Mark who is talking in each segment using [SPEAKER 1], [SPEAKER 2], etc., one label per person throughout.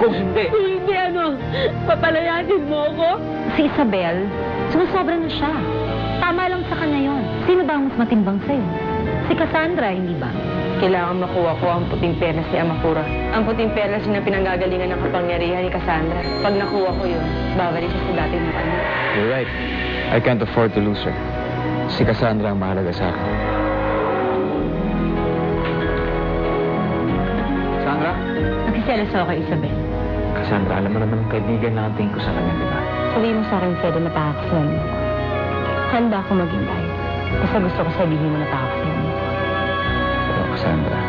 [SPEAKER 1] Kung hindi...
[SPEAKER 2] Kung hindi, papalayanin mo ako?
[SPEAKER 3] Si Isabel, sumusobra na siya. Tama lang sa kanya yon. Sino ba ang mas matimbang sa'yo? Si Cassandra, hindi ba?
[SPEAKER 4] Kailangan makuha ko ang puting perlas ni Amakura. Ang puting perlas na pinanggagalingan ng kapangyarihan ni Cassandra. Pag nakuha ko yun, babalik siya sa dating mukha niya.
[SPEAKER 1] You're right. I can't afford to lose her. Si Cassandra ang mahalaga sa akin. Sandra?
[SPEAKER 3] Nagsiselos ako kay Isabel.
[SPEAKER 1] Cassandra, alam mo naman ang kaibigan na ang tingin ko sa kanya, di ba?
[SPEAKER 3] Sabihin mo sa akin, Fredo, na pakakasalan mo. Handa ako maghintay. Basta gusto ko sabihin mo na pakakasalan mo.
[SPEAKER 1] Pero Cassandra...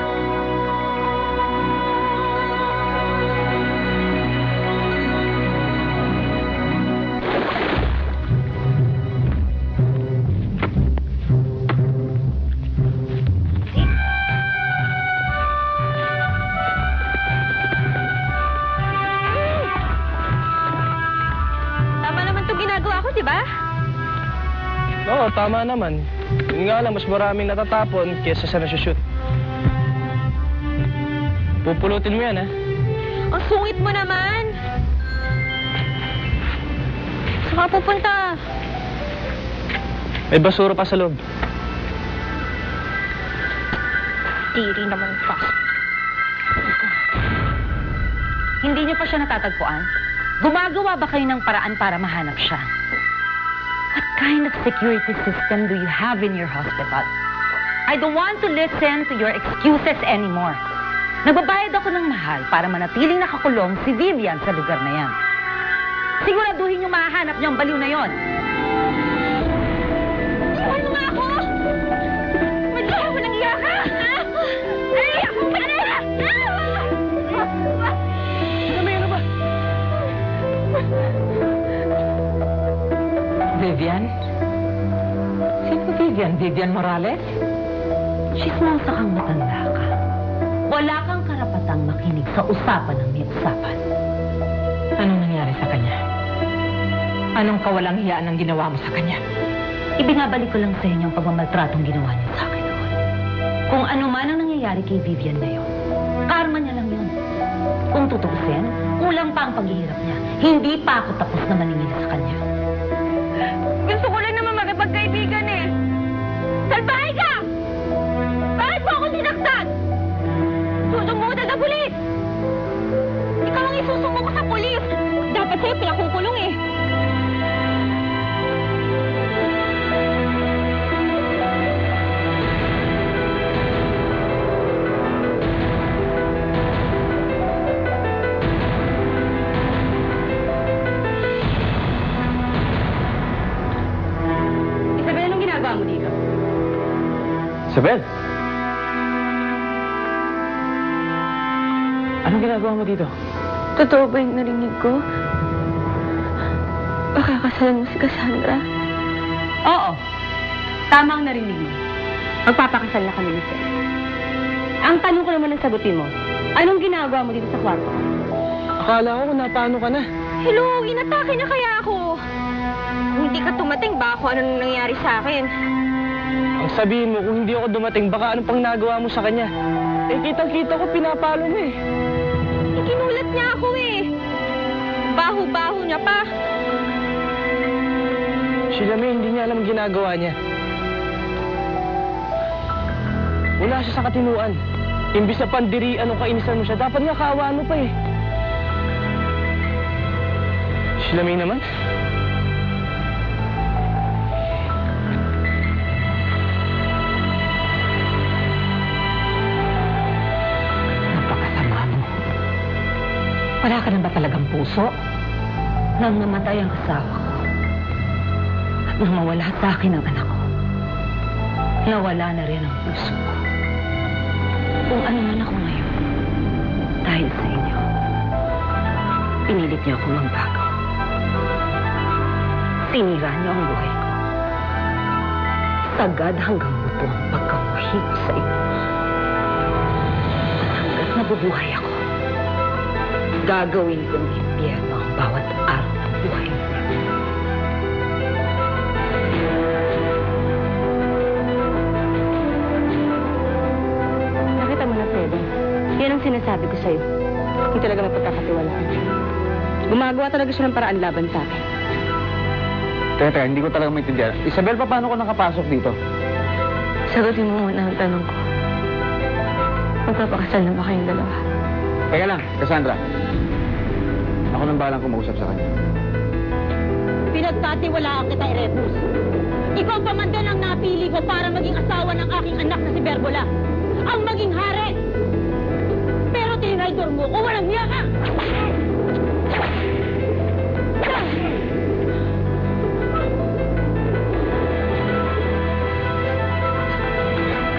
[SPEAKER 5] Oo, tama naman. Yun nga lang, mas maraming natatapon kesa sa nasushoot. Pupulutin mo yan, ha?
[SPEAKER 2] Ang sungit mo naman! Saan ka pupunta?
[SPEAKER 5] May basura pa sa loob.
[SPEAKER 3] Tiri naman pa. Hindi niyo pa siya natatagpuan? Gumagawa ba kayo ng paraan para mahanap siya? What kind of security system do you have in your hospital? I don't want to listen to your excuses anymore. Nagbabayad ako ng mahal para manatiling nakakulong si Vivian sa lugar na yan. Siguraduhin niyo mahahanap niyo ang baliw na yon.
[SPEAKER 2] Iwan mo nga ako! Madya, walang iya ka! Ay, ako pala!
[SPEAKER 5] Ano ba?
[SPEAKER 3] Vivian? Sino Vivian? Vivian Morales? Chismosa kang matanda ka. Wala kang karapatang makinig sa usapan ng may usapan. Anong nangyari sa kanya? Anong kawalang hiyaan ang ginawa mo sa kanya? Ibinabalik ko lang sa inyo ang pagmamaltratong ginawa niya sa akin noon. Kung ano man ang nangyayari kay Vivian ngayon, karma niya lang yun. Kung tutuusin, kulang pa ang paghihirap niya. Hindi pa ako tapos na maningil sa kanya.
[SPEAKER 2] Gusto ko lang naman makipagkaibigan eh. Salbahe ka! Bakit mo ako sinaktan? Susumbong ka sa pulis! Ikaw ang isusumbong ko sa pulis! Dapat sa'yo pinakukulong eh.
[SPEAKER 1] Isabel! Anong ginagawa mo dito?
[SPEAKER 2] Totoo ba yung narinig ko? Pakakasalan mo si Cassandra?
[SPEAKER 3] Oo. Tama ang narinig mo. Magpapakasal na kami ni Sir. Ang tanong ko naman ang sagutin mo. Anong ginagawa mo dito sa kwarto?
[SPEAKER 5] Akala ko kung napano ka na.
[SPEAKER 2] Hello, inatake na kaya ako. Kung hindi ka tumating, ba ako ano nangyari sa akin?
[SPEAKER 5] Ang sabihin mo, kung hindi ako dumating, baka ano pang nagawa mo sa kanya. Eh, kitang-kita ko, pinapalo mo eh.
[SPEAKER 2] Ikinulat niya ako eh. Baho-baho niya pa.
[SPEAKER 5] Sheila May, hindi niya alam ang ginagawa niya. Wala siya sa katinuan. Imbis na pandirian o kainisan mo siya, dapat nga kaawaan mo pa eh. Sheila May naman.
[SPEAKER 3] Wala ka na ba talagang puso? Nang namatay ang asawa ko. At nang mawala sa akin ang anak ko, nawala na rin ang puso ko. Kung ano man ako ngayon, dahil sa inyo, pinilit niyo akong magbago. Sinira niyo ang buhay ko. Sagad hanggang buto ang pagkamuhi ko sa inyo. At hanggat nabubuhay ako, gagawin kong impyerno ang bawat araw ng buhay niyo. Nakita mo na, Fredo. Yan ang sinasabi ko sa'yo.
[SPEAKER 4] Hindi talaga mapagkakatiwalaan. Gumagawa talaga siya ng paraan laban sa akin.
[SPEAKER 1] Teka, hindi ko talaga maintindihan. Isabel, paano ko nakapasok dito?
[SPEAKER 4] Sagutin mo muna ang tanong ko. Magpapakasal na ba kayong dalawa?
[SPEAKER 1] Teka lang, Cassandra. Ako nang balang kumausap sa kanya.
[SPEAKER 2] Pinagkatiwalaan kita, Erebus. Ikaw pa man din ang napili ko para maging asawa ng aking anak na si Berbola. Ang maging hari. Pero tinraidor mo ko, walang niya ka!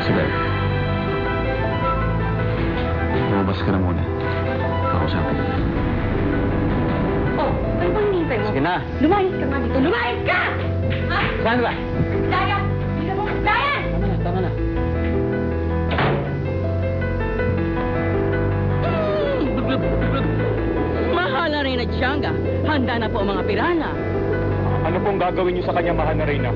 [SPEAKER 1] Isabel. Lumabas ka na muna. Kakusapin kita.
[SPEAKER 4] Oh, ano ba hinihintay mo?
[SPEAKER 1] Sige na.
[SPEAKER 4] Lumayas ka nga dito.
[SPEAKER 2] Lumayas ka! Ha?
[SPEAKER 1] Cassandra!
[SPEAKER 2] Daya! Hindi mo! Daya!
[SPEAKER 1] Tama na.
[SPEAKER 3] Mahal na rin at Siyangga. Handa na po ang mga pirana.
[SPEAKER 5] Ano pong gagawin niyo sa kanya, mahal na Reyna?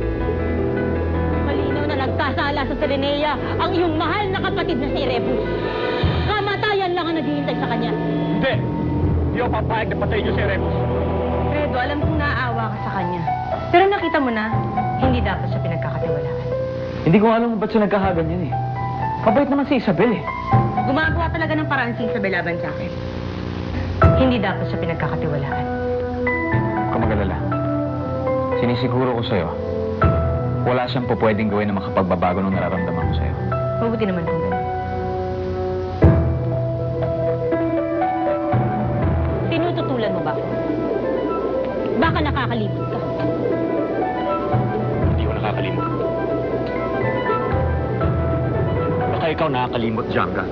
[SPEAKER 2] Malinaw na nagkasala sa Serenea ang iyong mahal na kapatid na si Erebus. Kamatayan lang ang naghihintay sa kanya.
[SPEAKER 5] Hindi! Hindi ako papayag na patayin niyo si Remus.
[SPEAKER 4] Fredo, alam kong naaawa ka sa kanya. Pero nakita mo na, hindi dapat siya pinagkakatiwalaan.
[SPEAKER 1] Hindi ko alam kung ba't siya nagkakaganyan eh. Kabait naman si Isabel eh.
[SPEAKER 4] Gumagawa talaga ng paraan si Isabel laban sa akin. Hindi dapat siya pinagkakatiwalaan.
[SPEAKER 1] Huwag ka mag-alala. Sinisiguro ko sa'yo, wala siyang pwedeng gawin na makapagbabago ng nararamdaman ko sa'yo.
[SPEAKER 4] Mabuti naman kung gano'n.
[SPEAKER 2] Tinututulan mo ba ako? Baka nakakalimot ka.
[SPEAKER 5] Hindi ko nakakalimot. Baka ikaw nakakalimot, Janga.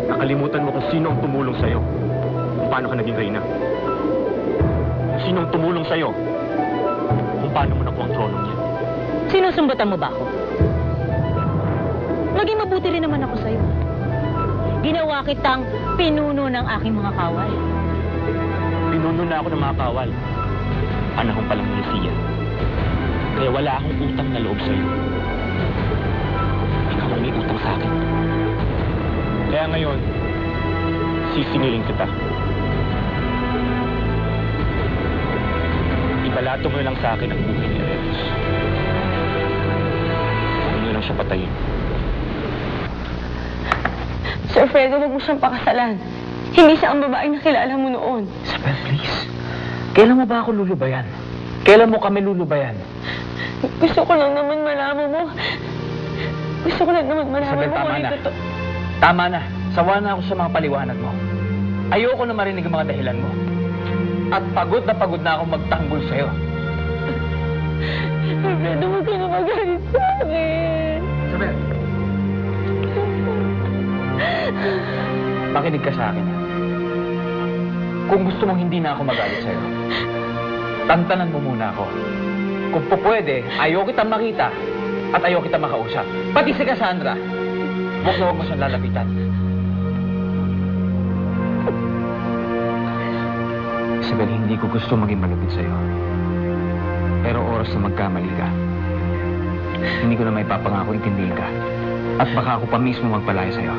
[SPEAKER 5] Nakalimutan mo kung sino ang tumulong sa'yo. Kung paano ka naging Reyna. Kung sino ang tumulong sa'yo. Kung paano mo nakuha ang trono niya.
[SPEAKER 2] Sinusumbatan mo ba ako? Maging mabuti rin naman ako sa'yo. Ginawa kitang pinuno ng aking mga kawal.
[SPEAKER 5] Pinuno na ako ng mga kawal. Panahon pa lang ni Lucia. Kaya wala akong utang na loob sa'yo. Ikaw ang may utang sa akin. Kaya ngayon, sisingilin kita. Ibalato mo lang sa akin ang buhay ni Erebus. Huwag mo lang siya patayin.
[SPEAKER 4] Sir Fredo, huwag mo siyang pakasalan. Hindi siya ang babaeng nakilala mo noon.
[SPEAKER 1] Isabel, please. Kailan mo ba ako lulubayan? Kailan mo kami lulubayan?
[SPEAKER 4] Gusto ko lang naman malaman mo. Gusto ko lang naman malaman
[SPEAKER 1] Isabel,
[SPEAKER 4] mo
[SPEAKER 1] tama
[SPEAKER 4] kung
[SPEAKER 1] na.
[SPEAKER 4] ito.
[SPEAKER 1] Tama na. Sawa na ako sa mga paliwanag mo. Ayoko na marinig ang mga dahilan mo. At pagod na akong magtanggol sa'yo.
[SPEAKER 4] Sir Fredo, huwag ka na magalit sa akin.
[SPEAKER 1] Isabel. Makinig ka sa akin. Kung gusto mong hindi na ako magalit sa'yo, tantanan mo muna ako. Kung pwede, ayaw kitang makita at ayaw kitang makausap. Pati si Cassandra, huwag na huwag mo siyang lalapitan. Isabel, hindi ko gusto maging malupit sa'yo. Pero oras na magkamali ka, hindi ko na may papangako intindihin ka. At baka ako pa mismo magpalaya sa'yo.